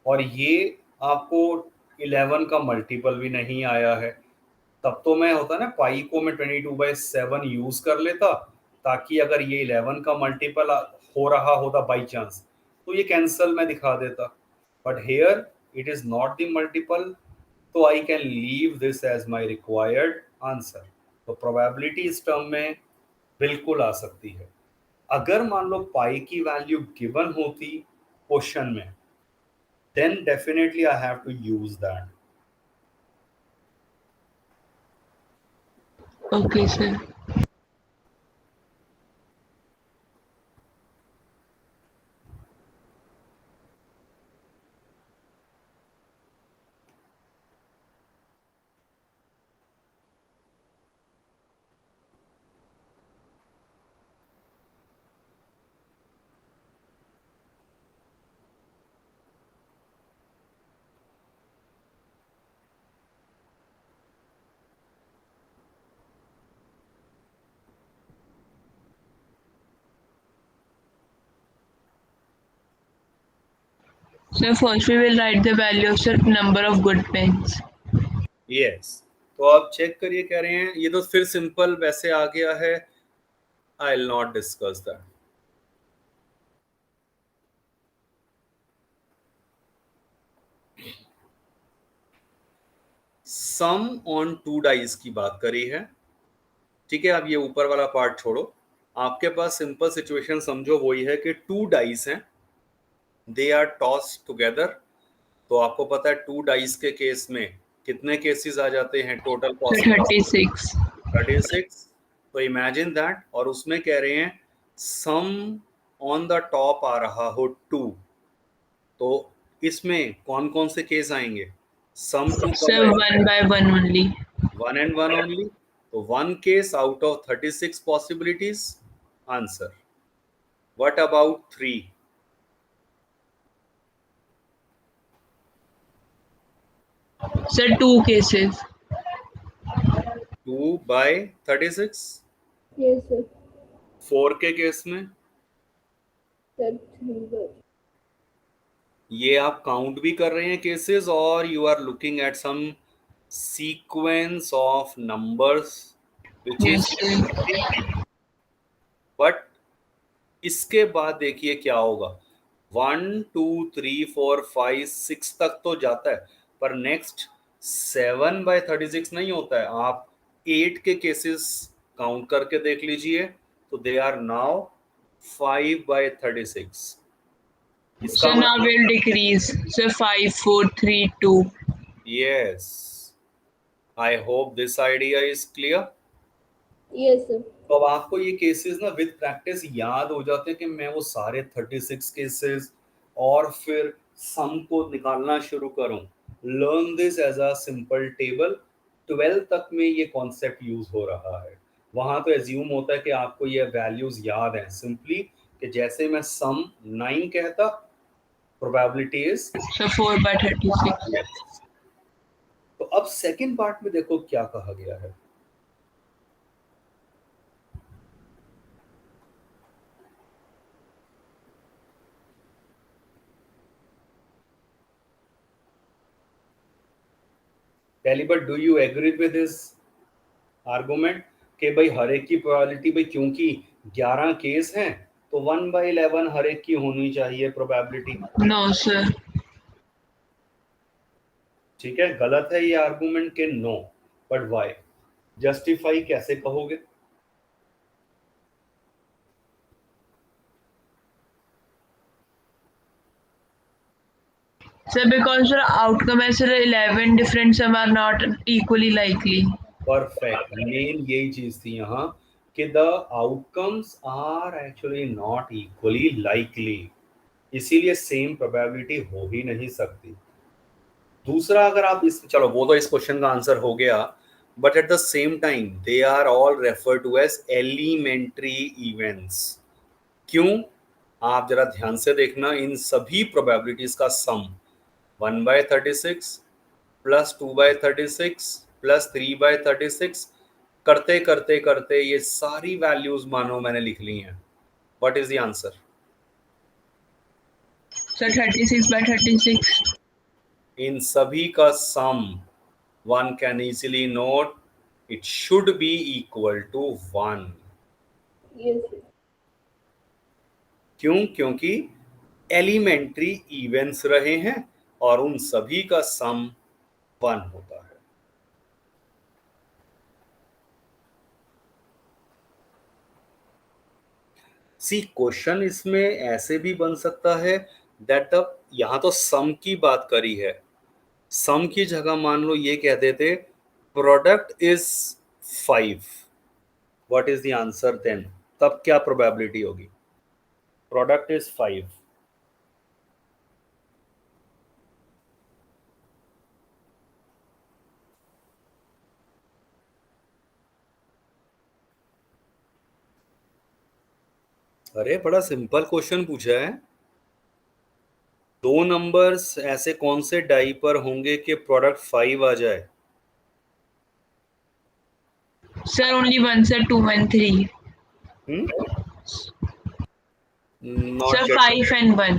और ये आपको 11 का मल्टीपल भी नहीं आया है, तब तो मैं होता ना पाई को मैं 22/7 यूज कर लेता, ताकि अगर ये 11 का मल्टीपल हो रहा होता बाई चांस तो ये कैंसल मैं दिखा देता, but here it is not the multiple, तो I can leave this as my required answer. तो प्रोबेबिलिटी इस टर्म में बिल्कुल आ सकती है। अगर मान लो पाई की वैल्यू गिवन होती क्वेश्चन में, then definitely I have to use that. Okay, sir. So first we will write the value of the number of good pens. Yes. तो आप चेक करिए, कह रहे हैं ये तो फिर सिंपल वैसे आ गया है। I will not discuss that. Sum on two dice की बात करी है, ठीक है। अब ये ऊपर वाला पार्ट छोड़ो, आपके पास सिंपल सिचुएशन समझो वही है कि टू डाइस हैं, दे आर टॉस टुगेदर। तो आपको पता है टू डाइस के केस में कितने केसेस आ जाते हैं टोटल So पॉसिबल? 36. 36। तो इमेजिन दैट, और उसमें कह रहे हैं सम ऑन द टॉप आ रहा हो 2। तो इसमें कौन कौन से केस आएंगे? सम 2 So कब आएगा? 1 by 1 only. 1 and 1 only. तो 1 case out of 36 possibilities, answer. What about 3? So 2 cases. 2 by 36। Yes, sir. 4 के केस में Sir, 3 by. ये आप काउंट भी कर रहे हैं केसेस, और you are looking at some sequence of numbers which Yes, is, sir. But इसके बाद देखिए क्या होगा। 1 2 3 4 5 6 तक तो जाता है, पर नेक्स्ट 7 by 36 नहीं होता है। आप 8 के केसेस काउंट करके देख लीजिए, तो दे आर नाउ 5 by 36। इसका So now मतलब, we'll decrease. So 5, 4, 3, 2. Yes, I hope this idea is clear. Yes, sir. तो अब आपको ये केसेस ना विद प्रैक्टिस याद हो जाते हैं कि मैं वो सारे 36 केसेस और फिर सम को निकालना शुरू करूं। Learn this as a simple table. 12 तक में ये कॉन्सेप्ट यूज हो रहा है, वहां तो एज्यूम होता है कि आपको ये वैल्यूज याद हैं सिंपली, कि जैसे मैं सम 9 कहता, प्रोबेबिलिटी इज। So 4 by 36. तो अब सेकंड पार्ट में देखो क्या कहा गया है। पहली बार, do you agree with this argument कि भाई हर एक की प्रोबेबिलिटी, भाई क्योंकि 11 केस हैं तो 1/11 हर एक की होनी चाहिए प्रोबेबिलिटी। No, sir. ठीक है, गलत है ये आर्गुमेंट के नो, बट व्हाई? जस्टिफाई कैसे कहोगे? So because the outcome as 11 different sum are not equally likely. Perfect, main यही चीज थी यहाँ, कि the outcomes are actually not equally likely, इसीलिए सेम प्रोबेबिलिटी हो ही नहीं सकती। दूसरा, अगर आप इस, चलो वो तो इस क्वेश्चन का आंसर हो गया, but at the same time they are all refer to as elementary events. क्यों? आप जरा ध्यान से देखना, इन सभी प्रोबेबिलिटीज का सम 1/36 प्लस 2/36 प्लस 3/36 करते करते करते ये सारी वैल्यूज मानो मैंने लिख ली हैं। What is the answer? So 36 by 36. इन सभी का sum one can easily note it should be equal to 1। Yes, sir. क्यों? क्योंकि एलिमेंट्री इवेंट्स रहे हैं और उन सभी का सम 1 होता है। सी क्वेश्चन इसमें ऐसे भी बन सकता है दैट द, यहां तो सम की बात करी है, सम की जगह मान लो ये कह देते product is 5, what is the answer then, तब क्या प्रोबेबिलिटी होगी? प्रोडक्ट इज 5, अरे बड़ा सिंपल क्वेश्चन पूछा है। दो नंबर्स ऐसे कौन से डाई पर होंगे कि प्रोडक्ट 5 आ जाए? Sir only 1 sir, 2 and 3। Not sir get 5 and 1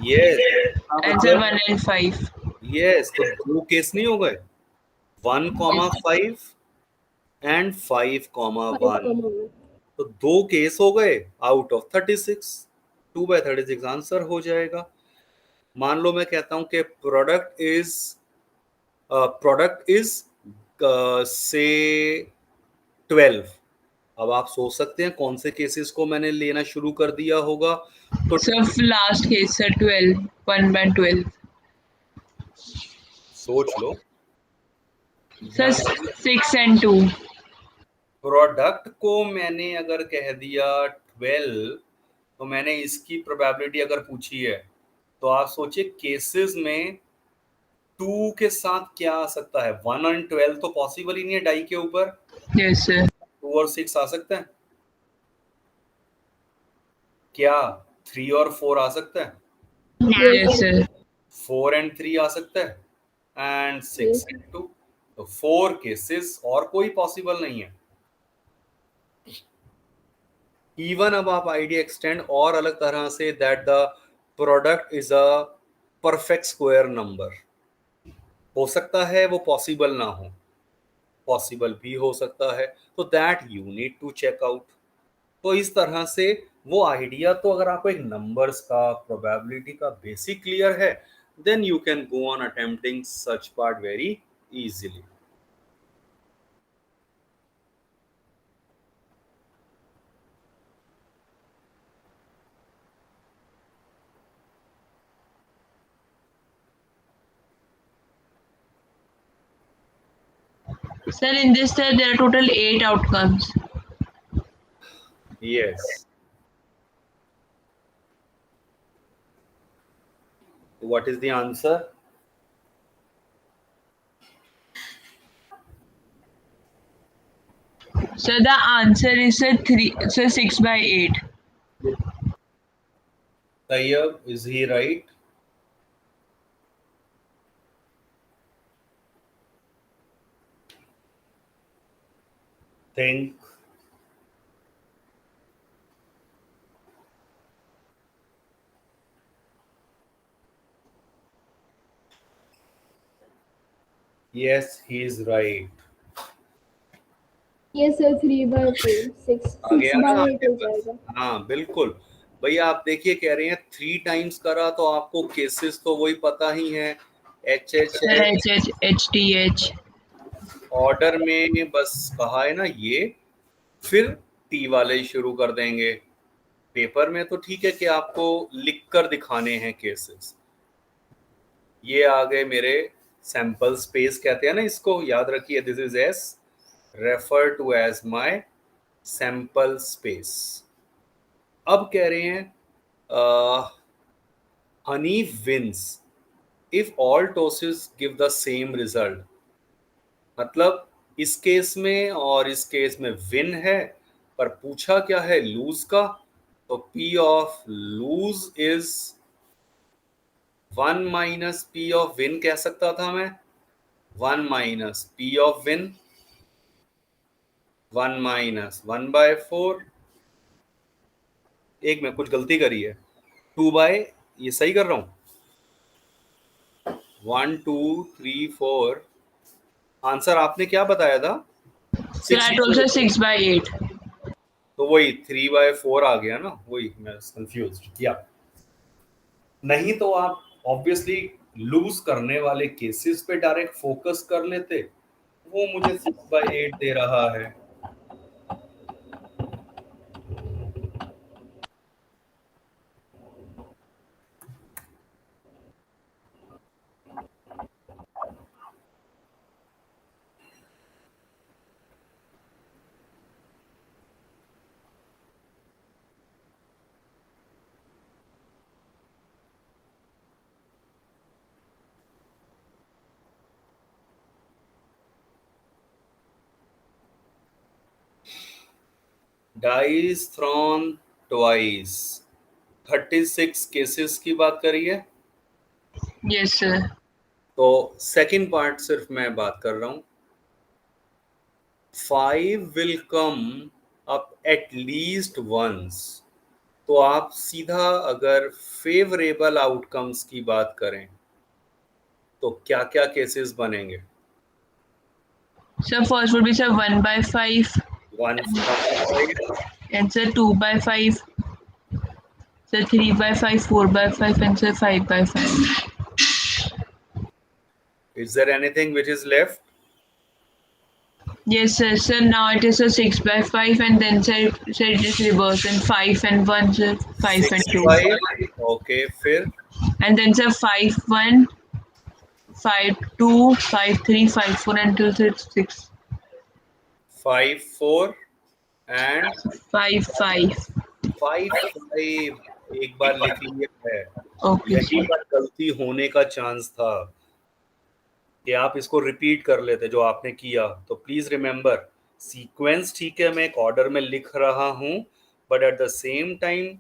yes, and sir 1 and 5। Yes, तो दो केस नहीं हो गए, 1,5 एंड 5,1, 5,1। तो दो केस हो गए आउट ऑफ 36, 2/36 आंसर हो जाएगा। मान लो मैं कहता हूं कि प्रोडक्ट इज से 12, अब आप सोच सकते हैं कौन से केसेस को मैंने लेना शुरू कर दिया होगा, तो sir last case sir 12, 1 and 12। सोच लो। Sir 6 and 2। प्रोडक्ट को मैंने अगर कह दिया 12, तो मैंने इसकी प्रोबेबिलिटी अगर पूछी है, तो आप सोचिए केसेस में 2 के साथ क्या आ सकता है? 1 और 12 तो पॉसिबल ही नहीं है डाई के ऊपर। Yes sir. 2 और 6 आ सकता है क्या? 3 और 4 आ सकता है? Yes sir. 4 and 3 आ सकता है, एंड 6 and 2, तो 4 केसेस और कोई पॉसिबल नहीं है। इवन अब आप आइडिया एक्सटेंड और अलग तरह से, that the product is a perfect square number, हो सकता है वो पॉसिबल ना हो, पॉसिबल भी हो सकता है, तो that you need to check out. तो इस तरह से वो आइडिया, तो अगर आपको एक नंबर्स का प्रोबेबिलिटी का बेसिक क्लियर है, then you can go on attempting such part very easily. Sir, in this there are total 8 outcomes. Yes. What is the answer? So the answer is sir 6/8. Tayyab, is he right? Think. Yes, he is right. Yes sir, 3/4, 6 आ गया ना 6/8 आपके हो पास? जाएगा। हाँ बिल्कुल भैया, आप देखिए कह रहे हैं 3 टाइम्स करा, तो आपको केसेस तो वही पता ही है, एच एच Sir है, HH, HTH. ऑर्डर में बस कहा है ना ये, फिर टी वाले ही शुरू कर देंगे। पेपर में तो ठीक है कि आपको लिख कर दिखाने हैं केसेस। ये आ गए मेरे सैंपल स्पेस कहते हैं ना इसको, याद रखिए, this is as refer to as my sample space. अब कह रहे हैं honey wins if all tosses give the same result, मतलब इस केस में और इस केस में विन है, पर पूछा क्या है? लूज का, तो P of lose is 1 minus P of win कह सकता था मैं, 1 minus P of win, 1 minus 1/4, एक में कुछ गलती करी है, 2 बाय, ये सही कर रहा हूं, 1 2 3 4, आंसर आपने क्या बताया था? Sir I told sir 6/8. तो वही 3/4 आ गया ना, वही मैं कंफ्यूज, या नहीं तो आप ऑब्वियसली लूज करने वाले केसेस पे डायरेक्ट फोकस कर लेते, वो मुझे 6/8 दे रहा है। डाइस थ्रॉन ट्वाइस, 36 केसेस की बात करिए। Yes, sir. तो सेकंड पार्ट सिर्फ मैं बात कर रहा हूं। 5 will come up at least once. तो आप सीधा अगर फेवरेबल आउटकम्स की बात करें तो क्या क्या केसेस बनेंगे? Sir, first would be sir 1/5, 1/5, and sir 2/5, sir 3/5, 4/5, and sir 5/5. is there anything which is left? Yes, sir. Sir, now it is a 6/5, and then sir it is reverse and 5 and 1, sir 5 and 2, 6/5, okay, फिर and then sir 5/1, 5/2, 5/3, 5/4 until sir 6. 5/4 and 5/5. 5/5 एक बार लिख लिया है। Okay, यही sir. पर गलती होने का चांस था कि आप इसको रिपीट कर लेते जो आपने किया। तो प्लीज रिमेम्बर, सीक्वेंस ठीक है, मैं एक ऑर्डर में लिख रहा हूं, but at the same time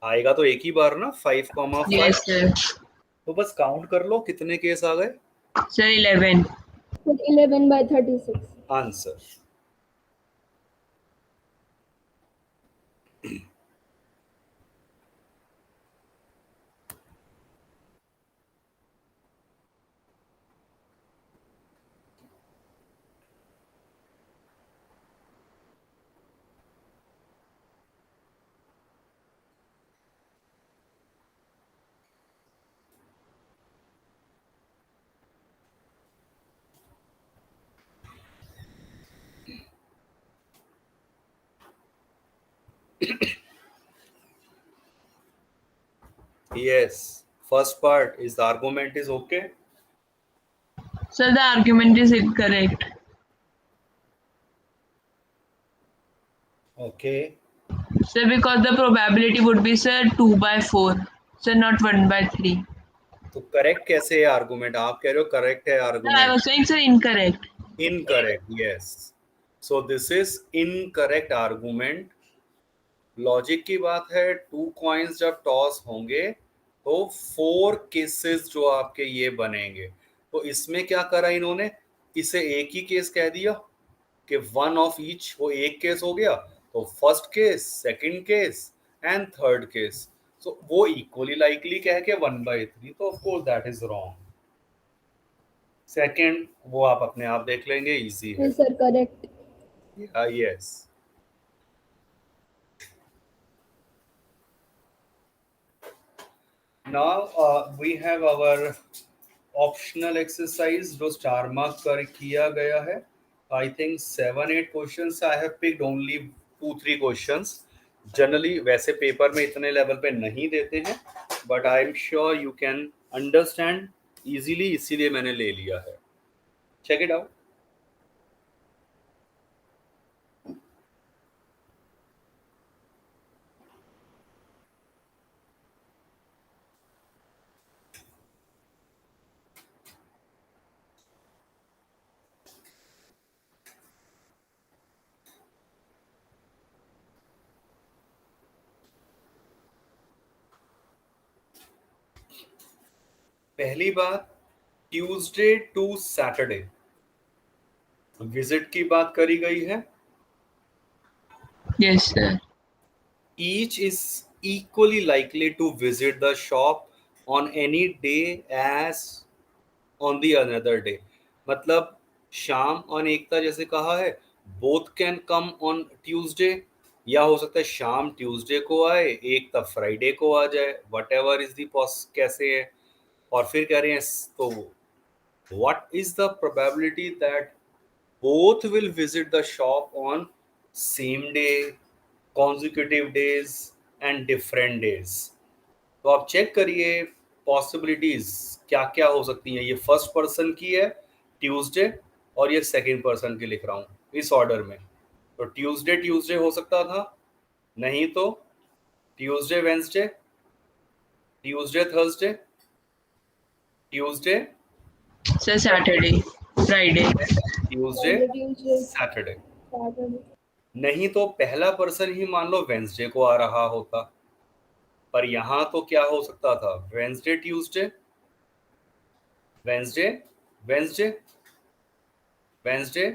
आएगा तो एक ही बार ना, 5,5। Yes, sir. तो बस काउंट कर लो कितने केस आ गए। Sir 11. Sir, 11/36. Answer. Yes, first part is the argument is okay. Sir, the argument is incorrect. Okay. Sir, because the probability would be sir 2/4. Sir, not 1/3. तो करेक्ट कैसे है argument? आप कह रहे हो करेक्ट है Sir, I argument. was saying sir incorrect. Incorrect, yes. So this is incorrect argument. Logic की बात है, 2 कॉइन्स जब टॉस होंगे तो 4 केसेस जो आपके ये बनेंगे। तो इसमें क्या करा इन्होंने, इसे एक ही केस कह दिया कि 1 ऑफ ईच, वो एक केस हो गया। तो first case, second case and third case, so वो इक्वली लाइकली कह के 1/3। तो of course that is wrong. Second वो आप अपने आप देख लेंगे, इजी है। Yes, sir, correct. Yes. Now we have our optional exercise जो स्टार मार्क कर किया गया है। I think 7-8 questions. I have picked only 2-3 questions. Generally वैसे पेपर में इतने लेवल पे नहीं देते हैं, but I am sure you can understand easily, इसीलिए मैंने ले लिया है। Check it out. पहली बात, ट्यूसडे टू सैटरडे विजिट की बात करी गई है। Yes, sir. Each is equally likely to visit the shop on any day as on the another day। मतलब शाम और एकता जैसे कहा है, both can come on Tuesday, या हो सकता है शाम ट्यूसडे को आए, एकता फ्राइडे को आ जाए, वट एवर इज दी कैसे है। और फिर कह रहे हैं तो what is the probability that both will visit the shop on same day, consecutive days and different days. तो आप चेक करिए पॉसिबिलिटीज क्या क्या हो सकती हैं. ये फर्स्ट पर्सन की है ट्यूसडे और ये सेकंड पर्सन की लिख रहा हूँ इस ऑर्डर में. तो ट्यूसडे ट्यूसडे हो सकता था, नहीं तो Tuesday Wednesday, Tuesday Thursday, Tuesday Sir, Saturday, Friday. Tuesday Tuesday, Saturday. Saturday. नहीं तो पहला पर्सन ही मान लो वेंसडे को आ रहा होता, पर यहां तो क्या हो सकता था Wednesday Tuesday, Wednesday Wednesday, Wednesday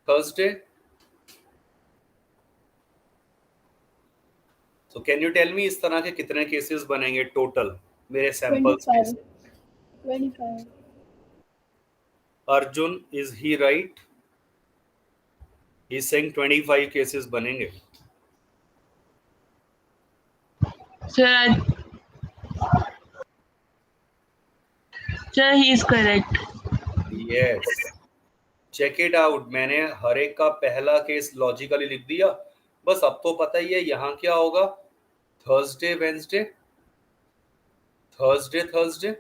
Thursday. So can you tell me इस तरह के कितने केसेस बनेंगे टोटल मेरे सैंपल्स में 25. से? 25. Arjun is he right? He is saying 25 cases बनेंगे. Sir, sir, he is correct. Yes, check it out. मैंने हर एक का पहला केस लॉजिकली लिख दिया. बस अब तो पता ही है यहाँ क्या होगा. Thursday Wednesday, Thursday Thursday,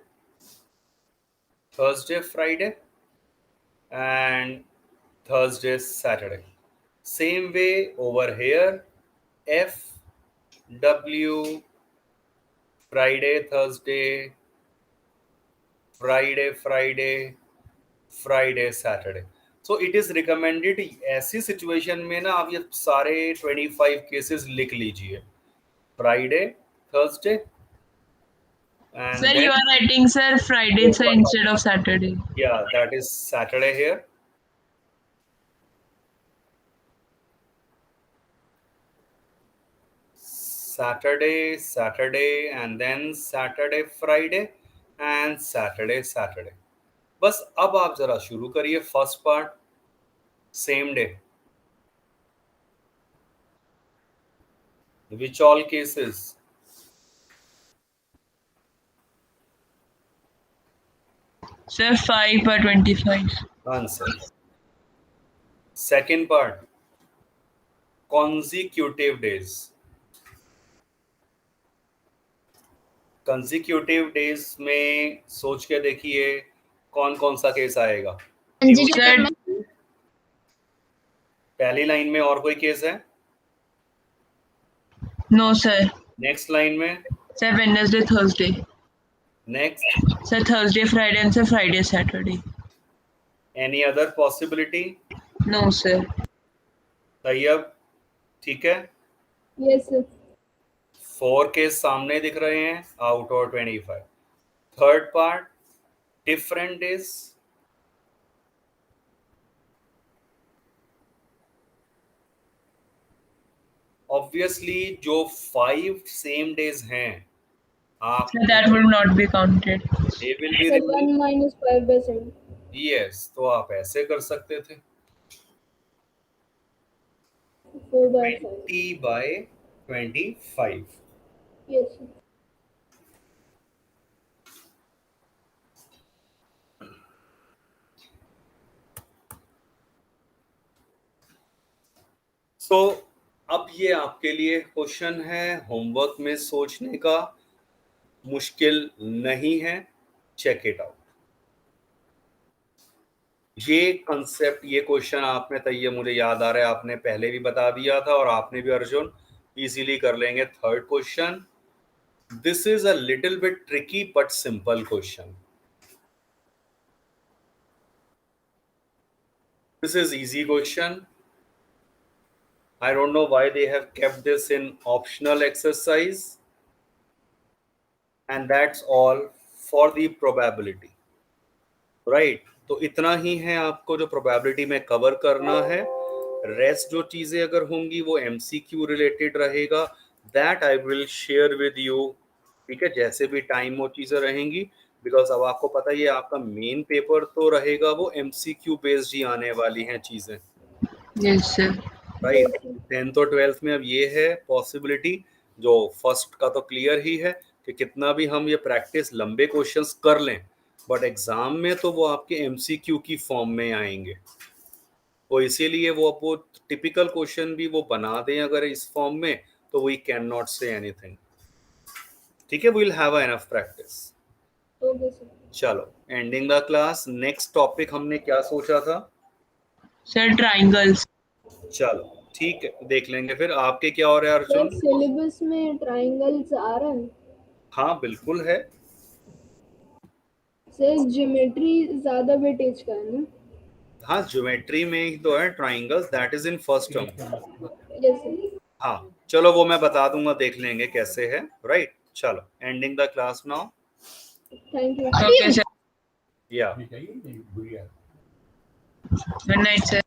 Thursday Friday and Thursday Saturday. Same way over here, F W, Friday Thursday, Friday Friday, Friday Saturday. So it is recommended ऐसी सिचुएशन में ना आप ये सारे 25 केसेस लिख लीजिए. Friday Thursday and Sir, then you are writing, sir, Friday, sir, instead of Saturday. yeah, that is Saturday here. Saturday, Saturday, and then Saturday, Friday, and Saturday, Saturday. बस अब आप जरा शुरू करिए first part. Same day, which all cases? Sir, 5 by 25. Answer. Second part, consecutive days. Consecutive days में सोच के देखिए कौन कौन सा केस आएगा. Sir, पहली लाइन में और कोई केस है? no, sir. नेक्स्ट लाइन में? Sir, Wednesday, Thursday. Next? Sir, Thursday, Friday, and sir, Friday, Saturday. Any other possibility? No, sir. Taiyab ठीक है. Yes, sir. 4 केस सामने दिख रहे हैं out of 25. Third part, different days. Obviously जो 5 same days हैं आप Sir, that will not be counted. They will be Sir, removed. 1 minus 5 by 7. Yes, तो आप ऐसे कर सकते थे 4 by 5. 20 by 25. Yes, sir. सो अब ये आपके लिए क्वेश्चन है, होमवर्क में सोचने का, मुश्किल नहीं है. Check it out. ये कंसेप्ट, ये क्वेश्चन आपने तैयार, मुझे याद आ रहा है आपने पहले भी बता दिया था और आपने भी अर्जुन इजीली कर लेंगे. Third question, this is a little bit tricky but simple question. This is easy question. I don't know why they have kept this in optional exercise, and that's all for the probability, right? तो इतना ही है आपको जो probability में cover करना है. Rest जो चीजें अगर होंगी वो MCQ रिलेटेड रहेगा. That I will share with you. ठीक है, जैसे भी टाइम वो चीजें रहेंगी, बिकॉज अब आपको पता ही है आपका मेन पेपर तो रहेगा वो MCQ बेस्ड ही आने वाली हैं चीजें, Yes, sir. राइट. 10th और 12th में अब ये है पॉसिबिलिटी. जो फर्स्ट का तो क्लियर ही है, कि कितना भी हम ये प्रैक्टिस लंबे क्वेश्चंस कर लें, बट एग्जाम में तो वो आपके एमसीक्यू की फॉर्म में आएंगे। तो इसीलिए वो टिपिकल क्वेश्चन भी वो बना दें अगर इस फॉर्म में, तो we can not say anything. ठीक है, we will have enough practice. Okay sir. चलो, ending the class. Next topic हमने क्या सोचा था? Sir triangles. चलो ठीक है, देख लेंगे फिर। आपके क्या हो रहा है सर अर्जुन? सिलेबस में ट्राइंगल्स आ रहा है? हाँ बिल्कुल है। सर ज्योमेट्री ज्यादा वेटेज का है ना? हाँ, ज्योमेट्री में ही तो है triangles, that is in first term. Yes sir. हाँ चलो, वो मैं बता दूंगा, देख लेंगे कैसे है। राइट, चलो ending the class now. Thank you. Okay sir, या गुड नाइट सर।